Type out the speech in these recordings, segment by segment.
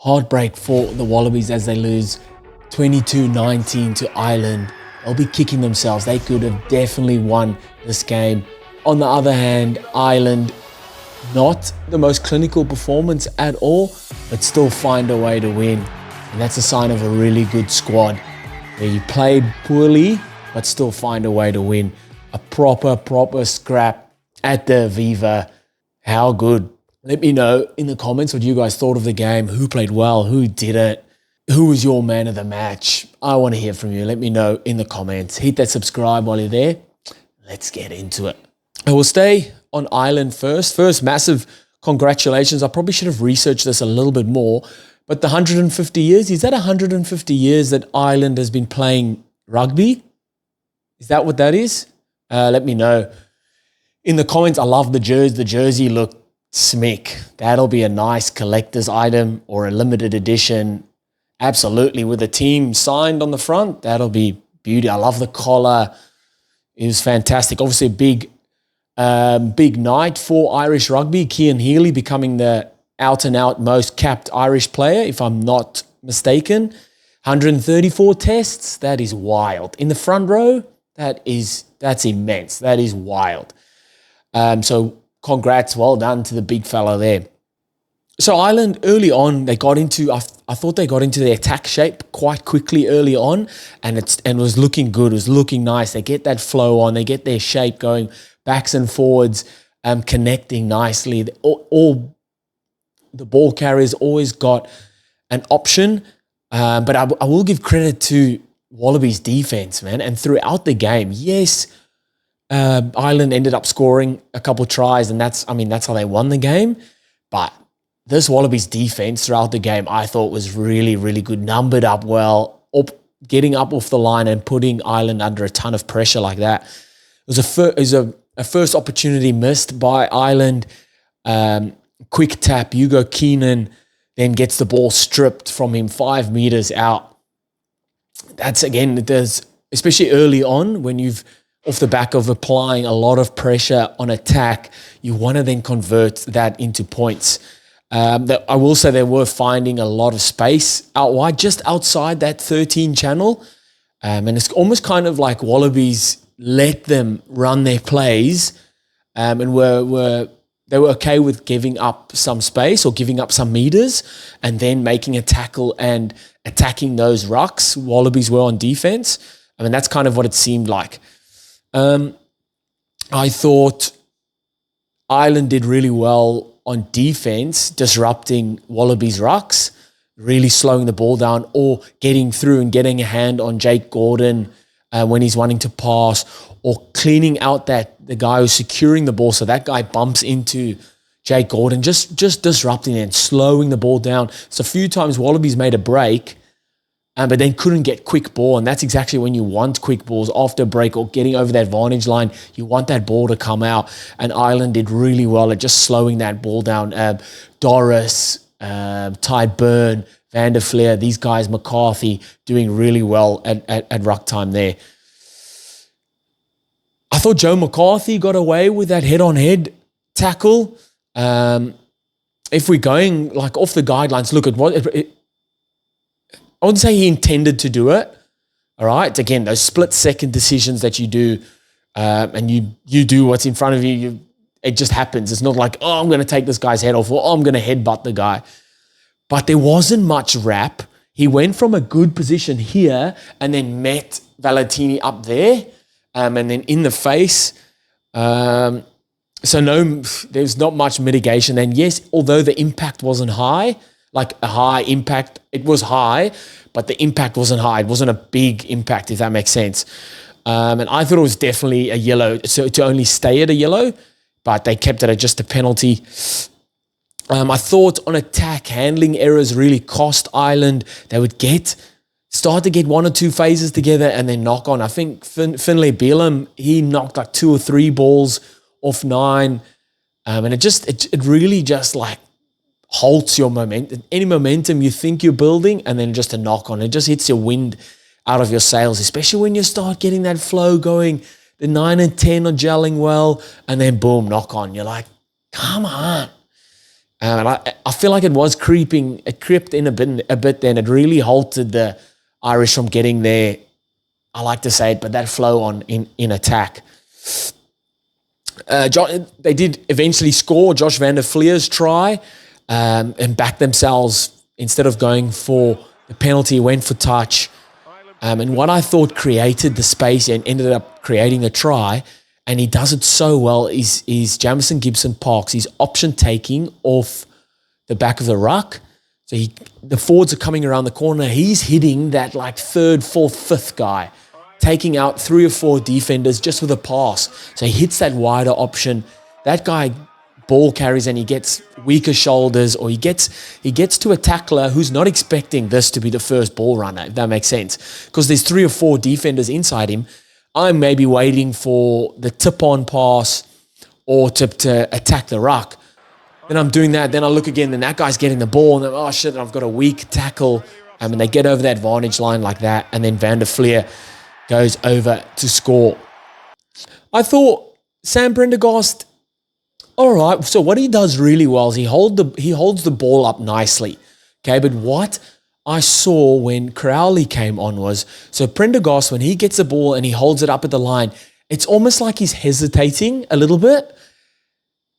Heartbreak for the Wallabies as they lose 22-19 to Ireland. They'll be kicking themselves. They could have definitely won this game. On the other hand, Ireland, not the most clinical performance at all, but still find a way to win. And that's a sign of a really good squad. Where you played poorly, but still find a way to win. A proper scrap at the Viva. How good. Let me know in the comments what you guys thought of the game. Who played well? Who didn't? Who was your man of the match? I want to hear from you. Let me know in the comments. Hit that subscribe while you're there. Let's get into it. I will stay on Ireland first. First, massive congratulations. I probably should have researched this a little bit more. But the 150 years, is that 150 years that Ireland has been playing rugby? Is that what that is? Let me know. In the comments, I love the jersey. The jersey looked smick. That'll be a nice collector's item or a limited edition. Absolutely. With a team signed on the front, that'll be beauty. I love the collar. It was fantastic. Obviously, a big night for Irish rugby. Cian Healy becoming the out-and-out most capped Irish player, if I'm not mistaken. 134 tests. That is wild. In the front row, that's immense. That is wild. So congrats, well done to the big fella there. So Ireland early on, they got into, I thought they got into their attack shape quite quickly early on, and it was looking good. It was looking nice. They get that flow on. They get their shape going, backs and forwards, connecting nicely. All the ball carriers always got an option, but I will give credit to Wallabies defense, man. And throughout the game, yes, Ireland ended up scoring a couple tries, and that's how they won the game. But this Wallabies defense throughout the game, I thought was really, really good. Numbered up well, getting up off the line and putting Ireland under a ton of pressure like that. It was a first opportunity missed by Ireland. Quick tap, Hugo Keenan then gets the ball stripped from him 5 meters out. That's, again, especially early on when you've, off the back of applying a lot of pressure on attack, you want to then convert that into points. I will say they were finding a lot of space out wide, just outside that 13 channel. And it's almost kind of like Wallabies let them run their plays, and they were okay with giving up some space or giving up some meters and then making a tackle and attacking those rucks. Wallabies were on defense. That's kind of what it seemed like. I thought Ireland did really well on defense, disrupting Wallabies' rucks, really slowing the ball down or getting through and getting a hand on Jake Gordon when he's wanting to pass, or cleaning out the guy who's securing the ball so that guy bumps into Jake Gordon, just disrupting and slowing the ball down. So a few times Wallabies made a break, but then couldn't get quick ball, and that's exactly when you want quick balls after a break or getting over that vantage line. You want that ball to come out, and Ireland did really well at just slowing that ball down. Doris, Ty Byrne, Van der Fleer, these guys, McCarthy, doing really well at ruck time there. I thought Joe McCarthy got away with that head-on-head tackle. If we're going like off the guidelines, look at what I wouldn't say he intended to do it. All right. Again, those split-second decisions that you do, and you do what's in front of you, it just happens. It's not like, I'm going to take this guy's head off, or I'm going to headbutt the guy. But there wasn't much wrap. He went from a good position here and then met Valentini up there, and then in the face. So no, there's not much mitigation. And yes, although the impact wasn't high, like a high impact, it was high, but the impact wasn't high. It wasn't a big impact, if that makes sense. And I thought it was definitely a yellow, so to only stay at a yellow, but they kept it at just a penalty. I thought on attack, handling errors really cost Ireland. They would start to get one or two phases together and then knock on. I think Finlay Beelum, he knocked like 2 or 3 balls off 9. And it really just like halts your momentum. Any momentum you think you're building, and then just a knock on. It just hits your wind out of your sails, especially when you start getting that flow going. The 9 and 10 are gelling well, and then boom, knock on. You're like, come on. And I feel like it was creeping. It crept in a bit. Then it really halted the Irish from getting there. I like to say it, but that flow on in attack. They did eventually score. Josh van der Vlier's try and backed themselves. Instead of going for the penalty, went for touch. And what I thought created the space and ended up creating a try, and he does it so well, is Jamison Gibson-Parks. He's option taking off the back of the ruck. So the forwards are coming around the corner. He's hitting that like third, fourth, fifth guy, taking out 3 or 4 defenders just with a pass. So he hits that wider option. That guy ball carries and he gets weaker shoulders, or he gets to a tackler who's not expecting this to be the first ball runner, if that makes sense. Because there's 3 or 4 defenders inside him. I'm maybe waiting for the tip-on pass or to attack the ruck. Then I'm doing that. Then I look again, and that guy's getting the ball, and then, oh shit, I've got a weak tackle. And they get over that advantage line like that, and then Van der Vlier goes over to score. I thought Sam Prendergast, all right, so what he does really well is he holds the ball up nicely. Okay, but what I saw when Crowley came on was, so Prendergast, when he gets the ball and he holds it up at the line, it's almost like he's hesitating a little bit.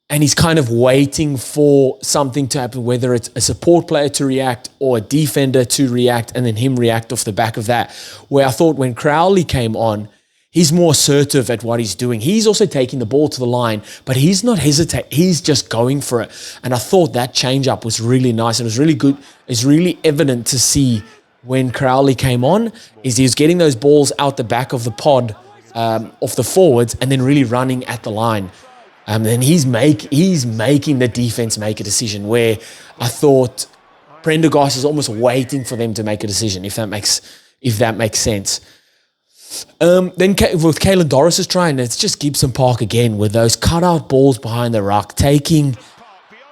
And he's kind of waiting for something to happen, whether it's a support player to react or a defender to react, and then him react off the back of that. Where I thought when Crowley came on, he's more assertive at what he's doing. He's also taking the ball to the line, but he's not hesitating. He's just going for it. And I thought that change-up was really nice. And it was really good. It's really evident to see when Crowley came on, is he was getting those balls out the back of the pod, off the forwards, and then really running at the line. And he's making the defense make a decision, where I thought Prendergast is almost waiting for them to make a decision, if that makes sense. Then with Caelan Doris' try, and it's just Gibson Park again with those cutout balls behind the ruck, taking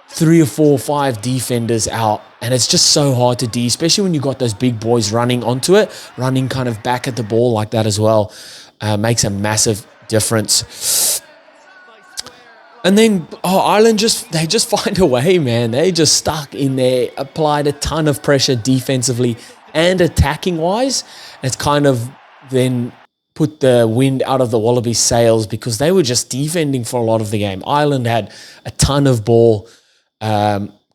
3 or 4 or 5 defenders out, and it's just so hard to D, especially when you've got those big boys running onto it, running kind of back at the ball like that as well. Makes a massive difference. And then Ireland they just find a way, man. They just stuck in there, applied a ton of pressure defensively and attacking-wise. It's kind of then put the wind out of the Wallabies' sails, because they were just defending for a lot of the game. Ireland had a ton of ball,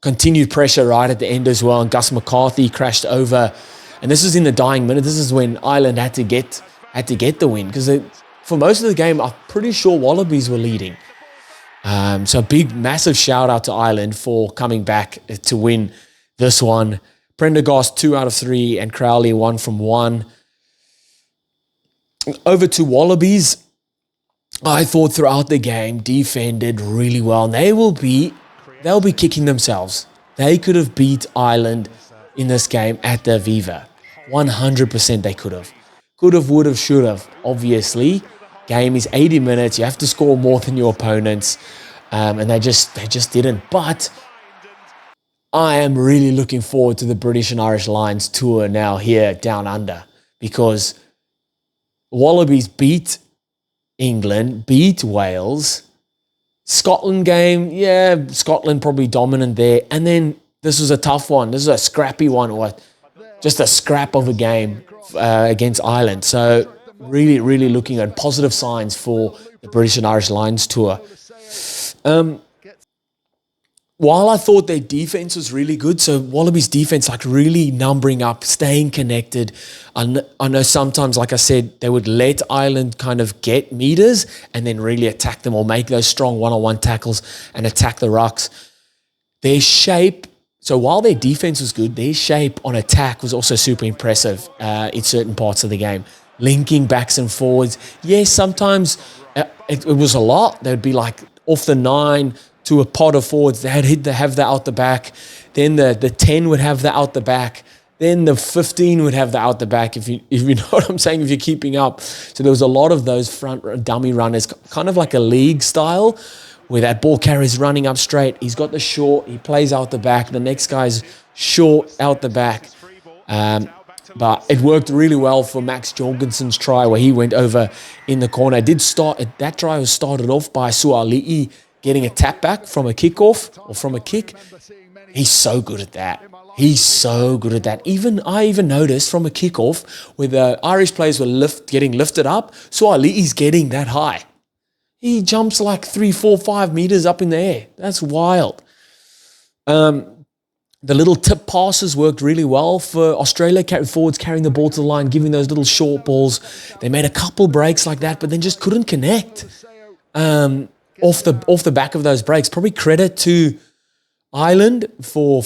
continued pressure right at the end as well, and Gus McCarthy crashed over. And this was in the dying minute. This is when Ireland had to get the win, because for most of the game, I'm pretty sure Wallabies were leading. So big, massive shout out to Ireland for coming back to win this one. Prendergast 2 out of 3 and Crowley 1 from 1. Over to Wallabies. I thought throughout the game defended really well. And they'll be kicking themselves. They could have beat Ireland in this game at the Aviva. 100% they could have. Could have, would have, should have, obviously. Game is 80 minutes. You have to score more than your opponents. And they just didn't. But I am really looking forward to the British and Irish Lions tour now here down under, because Wallabies beat England, beat Wales. Scotland game, yeah, Scotland probably dominant there. And then this was a tough one. This is a scrappy one, or just a scrap of a game against Ireland. So really, really looking at positive signs for the British and Irish Lions tour. While I thought their defense was really good, so Wallabies defense, like really numbering up, staying connected. I know sometimes, like I said, they would let Ireland kind of get meters and then really attack them, or make those strong one-on-one tackles and attack the rucks. Their shape, so while their defense was good, their shape on attack was also super impressive in certain parts of the game. Linking backs and forwards. Yes, sometimes it was a lot. They would be like off the 9 to a pod of forwards. They had to have that out the back. Then the 10 would have that out the back. Then the 15 would have that out the back, if you know what I'm saying, if you're keeping up. So there was a lot of those front dummy runners, kind of like a league style, where that ball carrier's running up straight. He's got the short. He plays out the back. The next guy's short out the back. But it worked really well for Max Jorgensen's try, where he went over in the corner. That try was started off by Suali'i getting a tap back from a kickoff or from a kick. He's so good at that. He's so good at that. I even noticed from a kickoff where the Irish players were getting lifted up, so Ali's getting that high. He jumps like 3, 4, 5 meters up in the air. That's wild. The little tip passes worked really well for Australia. Forwards carrying the ball to the line, giving those little short balls. They made a couple breaks like that, but then just couldn't connect off the back of those breaks. Probably credit to Ireland for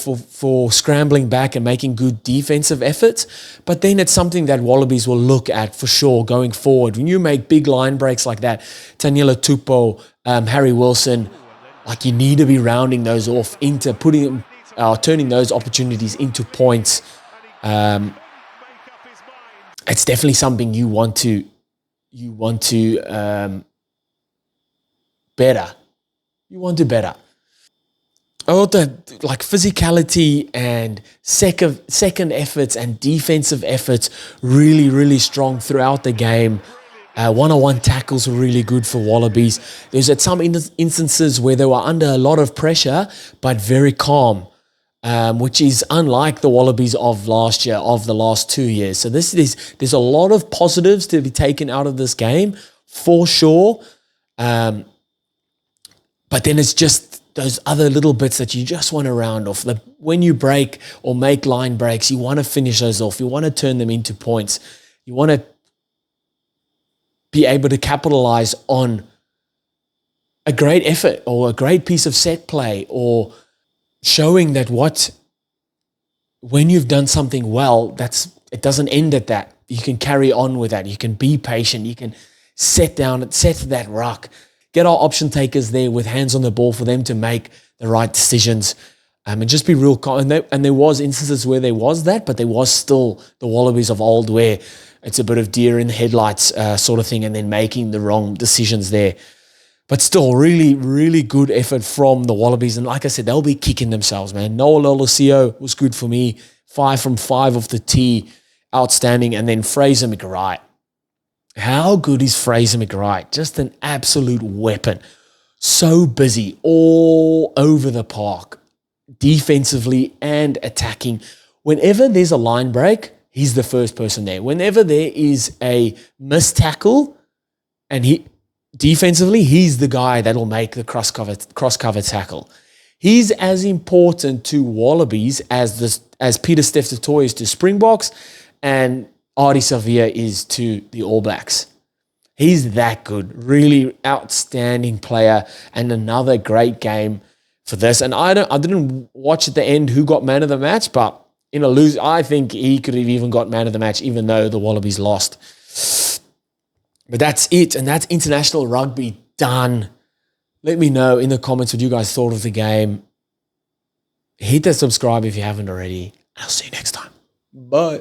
scrambling back and making good defensive efforts. But then it's something that Wallabies will look at for sure going forward. When you make big line breaks like that, Taniela Tupou, Harry Wilson, like you need to be rounding those off into turning those opportunities into points. It's definitely something you want to better. You want to better. Oh, the like physicality and second efforts and defensive efforts really, really strong throughout the game. One-on-one tackles were really good for Wallabies. There's at some instances where they were under a lot of pressure, but very calm, which is unlike the Wallabies of last year, of the last 2 years. So there's a lot of positives to be taken out of this game, for sure. But then it's just those other little bits that you just want to round off. When you break or make line breaks, you want to finish those off. You want to turn them into points. You want to be able to capitalize on a great effort or a great piece of set play, or showing that when you've done something well, it doesn't end at that. You can carry on with that. You can be patient. You can set that ruck. Get our option takers there with hands on the ball for them to make the right decisions, and just be real calm. And there was instances where there was that, but there was still the Wallabies of old where it's a bit of deer in the headlights sort of thing, and then making the wrong decisions there. But still, really, really good effort from the Wallabies. And like I said, they'll be kicking themselves, man. Noah Lolosio was good for me. 5 from 5 off the tee. Outstanding. And then Fraser McWright. How good is Fraser McWright? Just an absolute weapon. So busy all over the park, defensively and attacking. Whenever there's a line break, he's the first person there. Whenever there is a missed tackle, and defensively, he's the guy that'll make the cross-cover tackle. He's as important to Wallabies as Peter Steph-Toy is to Springboks, and Ardie Savea is to the All Blacks. He's that good. Really outstanding player, and another great game for this. And I didn't watch at the end who got man of the match, but in a lose, I think he could have even got man of the match, even though the Wallabies lost. But that's it, and that's international rugby done. Let me know in the comments what you guys thought of the game. Hit that subscribe if you haven't already. I'll see you next time. Bye.